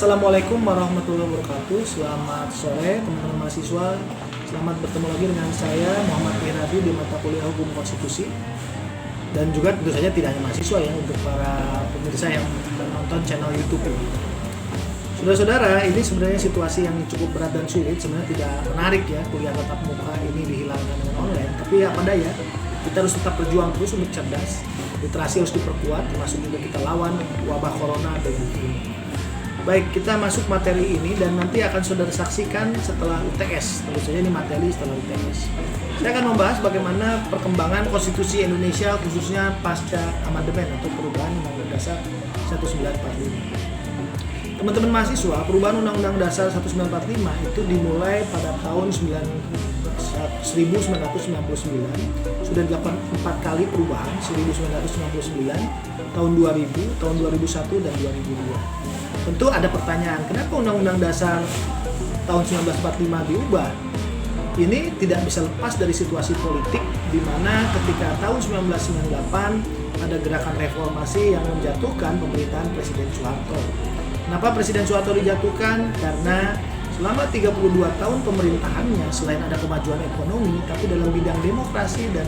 Assalamualaikum warahmatullahi wabarakatuh. Selamat sore teman-teman mahasiswa. Selamat bertemu lagi dengan saya Muhammad Iradi di mata kuliah Hukum Konstitusi. Dan juga tentu saja tidak hanya mahasiswa ya, untuk para pemirsa yang menonton channel YouTube ini. Saudara-saudara, ini sebenarnya situasi yang cukup berat dan sulit. Sebenarnya tidak menarik ya kuliah tatap muka ini dihilangkan dengan online. Tapi apa daya, kita harus tetap berjuang terus untuk cerdas. Literasi harus diperkuat, termasuk juga kita lawan wabah corona dengan ini. Baik, kita masuk materi ini dan nanti akan saudara saksikan setelah UTS. Tentu saja ini materi setelah UTS. Saya akan membahas bagaimana perkembangan konstitusi Indonesia khususnya pasca amandemen atau perubahan Undang-Undang Dasar 1945. Teman-teman mahasiswa, perubahan Undang-Undang Dasar 1945 itu dimulai pada tahun 1999. Sudah dilakukan 4 kali perubahan, 1999, tahun 2000, tahun 2001, dan 2002. Tentu ada pertanyaan, kenapa Undang-Undang Dasar tahun 1945 diubah? Ini tidak bisa lepas dari situasi politik di mana ketika tahun 1998 ada gerakan reformasi yang menjatuhkan pemerintahan Presiden Soeharto. Kenapa Presiden Soeharto dijatuhkan? Karena selama 32 tahun pemerintahannya selain ada kemajuan ekonomi, tapi dalam bidang demokrasi dan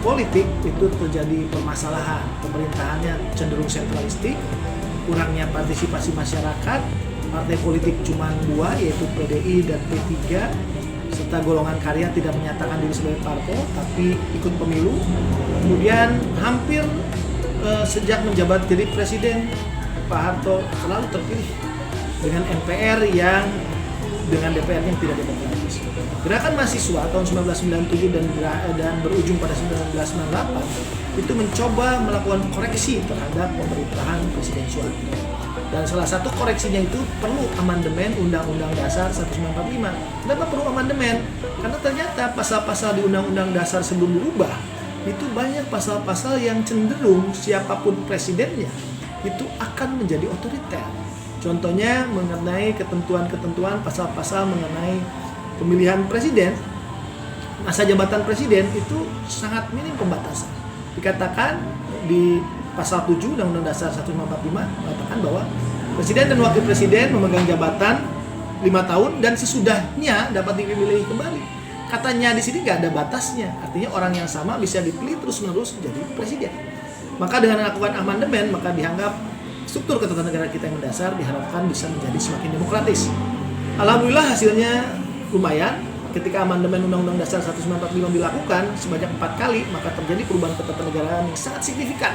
politik itu terjadi permasalahan. Pemerintahannya cenderung sentralistik, kurangnya partisipasi masyarakat, partai politik cuma 2 yaitu PDI dan P3, serta golongan karya tidak menyatakan diri sebagai parpol tapi ikut pemilu. Kemudian hampir sejak menjabat jadi presiden, Pak Harto selalu terpilih dengan MPR yang dengan DPR yang tidak demokratis. Gerakan mahasiswa tahun 1997 dan berujung pada 1998 itu mencoba melakukan koreksi terhadap pemerintahan Presiden Soeharto. Dan salah satu koreksinya itu perlu amandemen Undang-Undang Dasar 1945. Kenapa perlu amandemen? Karena ternyata pasal-pasal di Undang-Undang Dasar sebelum dirubah itu banyak pasal-pasal yang cenderung siapapun presidennya itu akan menjadi otoriter. Contohnya mengenai ketentuan-ketentuan pasal-pasal mengenai pemilihan presiden, masa jabatan presiden itu sangat minim pembatasan. Dikatakan di pasal 7 Undang-Undang Dasar 1945 mengatakan bahwa presiden dan wakil presiden memegang jabatan 5 tahun dan sesudahnya dapat dipilih kembali. Katanya di sini nggak ada batasnya, artinya orang yang sama bisa dipilih terus-menerus jadi presiden. Maka dengan melakukan amandemen, maka dianggap struktur ketatanegaraan kita yang mendasar diharapkan bisa menjadi semakin demokratis. Alhamdulillah hasilnya lumayan. Ketika amandemen Undang-Undang Dasar 1945 dilakukan sebanyak 4 kali, maka terjadi perubahan ketatanegaraan yang sangat signifikan.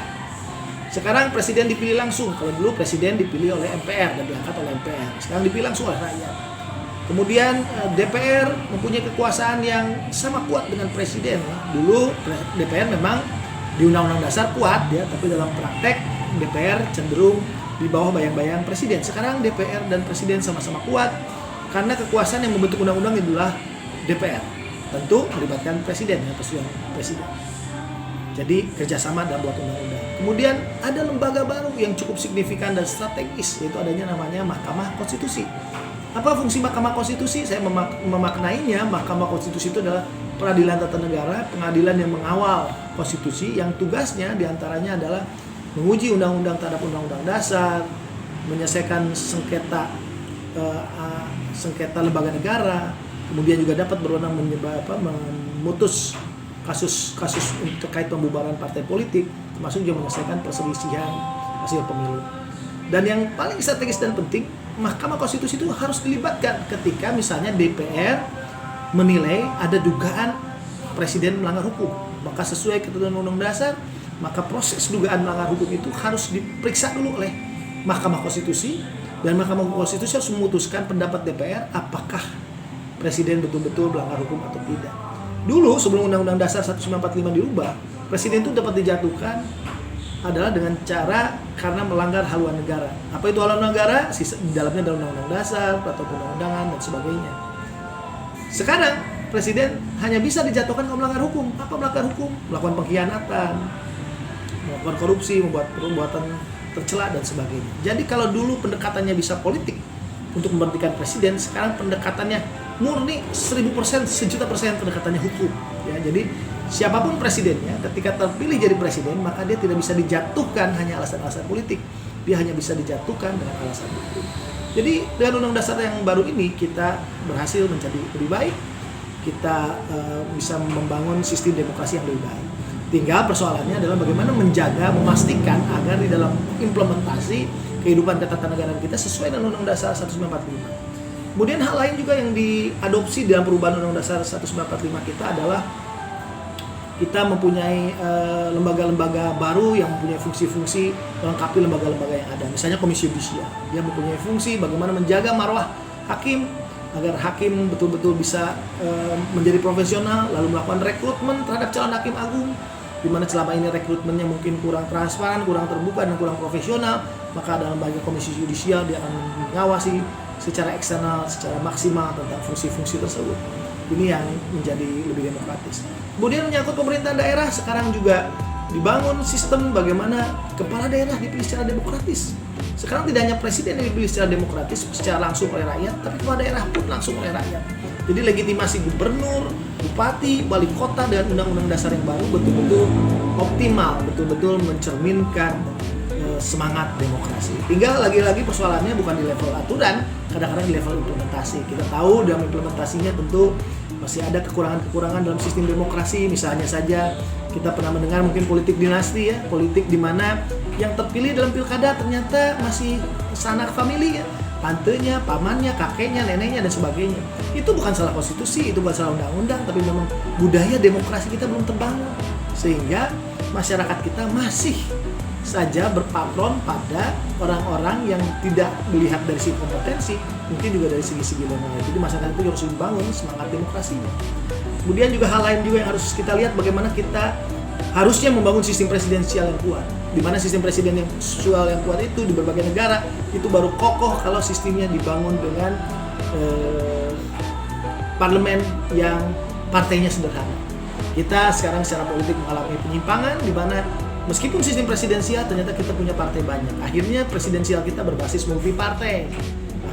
Sekarang presiden dipilih langsung. Kalau dulu presiden dipilih oleh MPR dan diangkat oleh MPR. Sekarang dipilih langsung oleh rakyat. Kemudian DPR mempunyai kekuasaan yang sama kuat dengan presiden. Dulu DPR memang di Undang-Undang Dasar kuat ya, tapi dalam praktek DPR cenderung di bawah bayang-bayang presiden. Sekarang DPR dan presiden sama-sama kuat karena kekuasaan yang membentuk undang-undang itulah DPR. Tentu melibatkan presiden ya, presiden. Jadi kerjasama dalam buat undang-undang. Kemudian ada lembaga baru yang cukup signifikan dan strategis, yaitu adanya namanya Mahkamah Konstitusi. Apa fungsi Mahkamah Konstitusi? Saya memaknainya, Mahkamah Konstitusi itu adalah peradilan tata negara, pengadilan yang mengawal konstitusi, yang tugasnya diantaranya adalah menguji undang-undang terhadap undang-undang dasar, menyelesaikan sengketa lembaga negara, kemudian juga dapat berwenang memutus kasus-kasus terkait pembubaran partai politik, termasuk juga menyelesaikan perselisihan hasil pemilu. Dan yang paling strategis dan penting, Mahkamah Konstitusi itu harus dilibatkan ketika misalnya DPR menilai ada dugaan presiden melanggar hukum. Maka sesuai ketentuan Undang-Undang Dasar, maka proses dugaan melanggar hukum itu harus diperiksa dulu oleh Mahkamah Konstitusi, dan Mahkamah Konstitusi harus memutuskan pendapat DPR apakah presiden betul-betul melanggar hukum atau tidak. Dulu sebelum Undang-Undang Dasar 1945 dirubah, presiden itu dapat dijatuhkan adalah dengan cara karena melanggar haluan negara. Apa itu haluan negara? Di dalamnya adalah Undang-Undang Dasar, peraturan perundang-undangan dan sebagainya. Sekarang presiden hanya bisa dijatuhkan kalau melanggar hukum. Apa melanggar hukum? Melakukan pengkhianatan, melakukan korupsi, membuat perbuatan tercela dan sebagainya. Jadi kalau dulu pendekatannya bisa politik untuk memberhentikan presiden, sekarang pendekatannya murni 1000%, 1.000.000% pendekatannya hukum. Ya, jadi siapapun presidennya, ketika terpilih jadi presiden, maka dia tidak bisa dijatuhkan hanya alasan-alasan politik. Dia hanya bisa dijatuhkan dengan alasan hukum. Jadi dengan undang dasar yang baru ini kita berhasil menjadi lebih baik, kita bisa membangun sistem demokrasi yang lebih baik. Tinggal persoalannya adalah bagaimana menjaga, memastikan agar di dalam implementasi kehidupan ketatanegaraan kita sesuai dengan Undang Dasar 1945. Kemudian hal lain juga yang diadopsi dalam perubahan Undang Dasar 1945 kita adalah kita mempunyai lembaga-lembaga baru yang mempunyai fungsi-fungsi melengkapi lembaga-lembaga yang ada. Misalnya Komisi Yudisial, dia mempunyai fungsi bagaimana menjaga marwah hakim agar hakim betul-betul bisa menjadi profesional, lalu melakukan rekrutmen terhadap calon hakim agung, di mana selama ini rekrutmennya mungkin kurang transparan, kurang terbuka, dan kurang profesional. Maka dalam lembaga Komisi Yudisial dia akan mengawasi secara eksternal, secara maksimal tentang fungsi-fungsi tersebut. Ini yang menjadi lebih demokratis. Kemudian menyangkut pemerintahan daerah, sekarang juga dibangun sistem bagaimana kepala daerah dipilih secara demokratis. Sekarang tidak hanya presiden yang dipilih secara demokratis, secara langsung oleh rakyat, tapi kepala daerah pun langsung oleh rakyat. Jadi legitimasi gubernur, bupati, wali kota dengan undang-undang dasar yang baru betul-betul optimal, betul-betul mencerminkan semangat demokrasi. Tinggal lagi-lagi persoalannya bukan di level aturan, kadang-kadang di level implementasi. Kita tahu dalam implementasinya tentu masih ada kekurangan-kekurangan dalam sistem demokrasi. Misalnya saja kita pernah mendengar mungkin politik dinasti ya, politik di mana yang terpilih dalam pilkada ternyata masih sanak famili ya, tantenya, pamannya, kakeknya, neneknya dan sebagainya. Itu bukan salah konstitusi, itu bukan salah undang-undang, tapi memang budaya demokrasi kita belum terbangun sehingga masyarakat kita masih saja berpatron pada orang-orang yang tidak melihat dari segi kompetensi, mungkin juga dari segi-segi lain. Jadi masyarakat itu harus dibangun semangat demokrasinya. Kemudian juga hal lain juga yang harus kita lihat bagaimana kita harusnya membangun sistem presidensial yang kuat. Di mana sistem presidensial yang kuat itu di berbagai negara itu baru kokoh kalau sistemnya dibangun dengan parlemen yang partainya sederhana. Kita sekarang secara politik mengalami penyimpangan di mana meskipun sistem presidensial ternyata kita punya partai banyak. Akhirnya presidensial kita berbasis multipartai.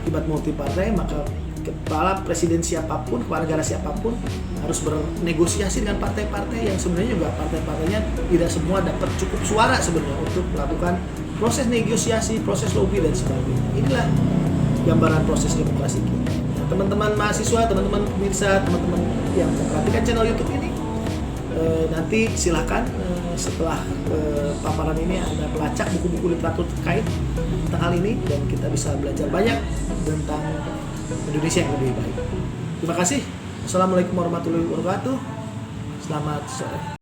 Akibat multipartai maka kepala presiden siapapun, kepala negara siapapun harus bernegosiasi dengan partai-partai yang sebenarnya juga partai-partainya tidak semua dapat cukup suara sebenarnya untuk melakukan proses negosiasi, proses lobby dan sebagainya. Inilah gambaran proses demokrasi kita. Nah, teman-teman mahasiswa, teman-teman pemirsa, teman-teman yang memperhatikan channel YouTube ini, nanti silakan setelah paparan ini Anda melacak buku-buku literatur terkait tentang hal ini dan kita bisa belajar banyak tentang Indonesia yang lebih baik. Terima kasih. Assalamualaikum warahmatullahi wabarakatuh. Selamat sore.